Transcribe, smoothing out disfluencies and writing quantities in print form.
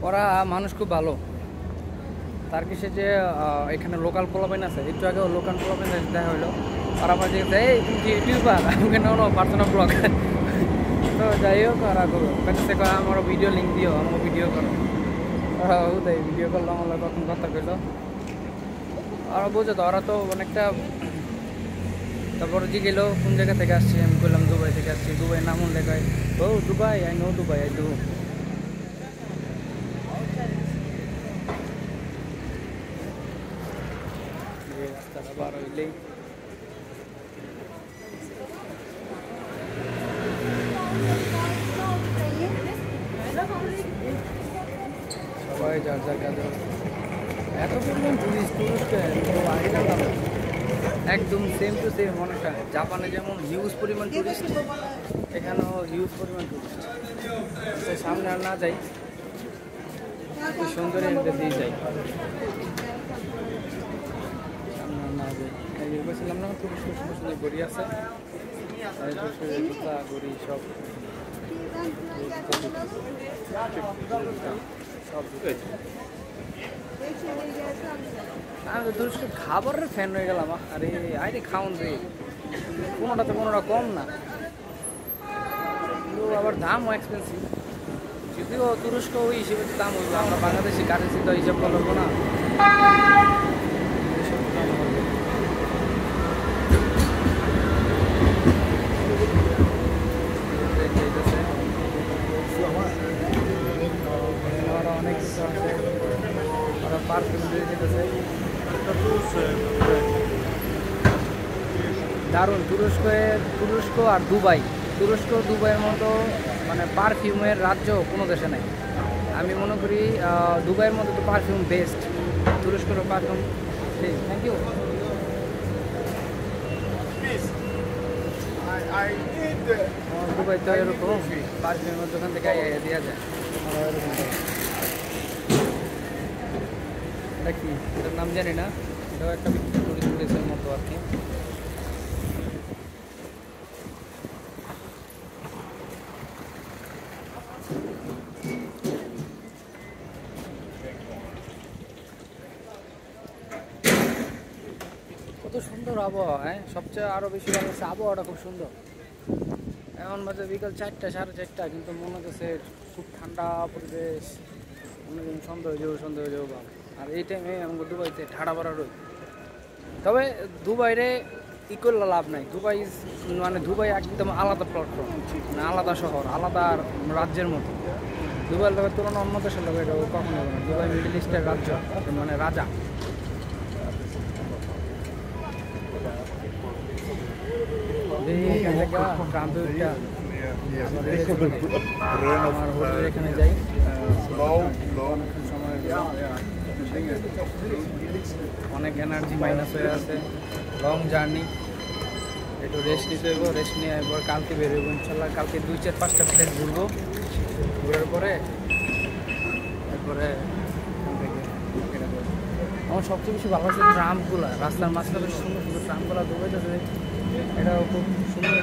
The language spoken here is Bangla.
ওরা মানুষ খুব ভালো। তার কিসে যে এখানে লোকাল পোলাপাইন আছে, একটু আগে লোকাল পোলাপাইন দেখা হইলো। ওরা আমার জিজ্ঞেস এই তুমি কি ইউটিউবার, আমি কেন পার্সোনাল ব্লগ। তো যাই হোক ওরা কাছে আমারও ভিডিও লিঙ্ক দিও, আমার ভিডিও করো। ওটাই ভিডিও করলাম, আমরা তখন কথা কইলো। ওরা বোঝো তো, ওরা তো অনেকটা। তারপরে জিগেলো কোন জায়গা থেকে আসছি, আমি বললাম দুবাই থেকে আসছি। দুবাই নাম লেখায়, ও Dubai, I know Dubai, I do. রাস্তাটা বার হইলেই সবাই যার যার কাজে। এত পরিমাণ টুরিস্ট আগে জানতাম না। একদম সেম টু সেম অনেকটা। জাপানে যেমন হিউজ পরিমাণ টুরিস্ট, এখানেও হিউজ পরিমাণ টুরিস্ট। সামনে আর না যাই, সুন্দর দিয়ে যাই, সামনে আর না যাই। বলছিলাম না টুরিস্ট সুন্দর সুন্দর গড়ি আছে, জুতা গড়ি সব সব। আমি তুরস্ক খাবারের ফ্যান হয়ে গেলাম। আরে আরে খাওন রে, কোনোটাতে কোনোটা কম না, কিন্তু আবার দামও এক্সপেন্সিভ। যদিও তুরস্ক ওই হিসেবে দাম হইবে, আমরা বাংলাদেশি কারেন্সি তো হিসাব করবো না। অনেক কিছু আছে, ওরা পারফিউম দিয়ে যেতেছে দারুণ। তুরস্ক আর দুবাই, তুরস্ক দুবাইয়ের মতো মানে পারফিউমের রাজ্য কোনো দেশে নাই। আমি মনে করি দুবাইয়ের মতো তো পারফিউম বেস্ট, তুরস্কেরও পারফিউম। Thank you. দুবাই তো এরকম পারফিউমের দোকান থেকে দেওয়া যায়। এটা কি, এটার নাম জানি না, এটাও একটা বিখ্যাত টুরিস্ট প্লেসের মতো আর কি। কত সুন্দর আবহাওয়া, হ্যাঁ। সবচেয়ে আরও বেশি ভালো হচ্ছে আবহাওয়াটা খুব সুন্দর। এখন বাজে বিকাল 4টা, 4:30, কিন্তু মনে হচ্ছে খুব ঠান্ডা পরিবেশ। অন্যদিন সন্ধ্যা হয়ে যাবো ভাব। আর এই টাইমে আমাকে দুবাইতে ঠাড়া পড়া রোদ। তবে দুবাইরে ই করলে লাভ নাই। দুবাই মানে দুবাই একদম আলাদা প্ল্যাটফর্ম, মানে আলাদা শহর, আলাদা রাজ্যের মতো। দুবাইয়ের লোকের তুলনা অন্য দেশের লোক এটা কখনো হবে না। দুবাই মিডল ইস্টের রাজ্য, মানে রাজা। এখানে যাই, অনেক এনার্জি মাইনাস হয়ে আছে। লং জার্নি, একটু রেস্ট নিতে হইব। রেস্ট নিয়ে একবার কালকে বেরোবো ইনশাল্লাহ। কালকে 2-4-5টা প্লেস ঘুরবো, ঘুরার পরে এরপরে আমার সবচেয়ে বেশি ভালো লাগছে ট্রামগুলো। রাস্তার মাঝখানে সুন্দর সুন্দর ট্রামগুলো দুবাইতে, এটাও খুব সুন্দর।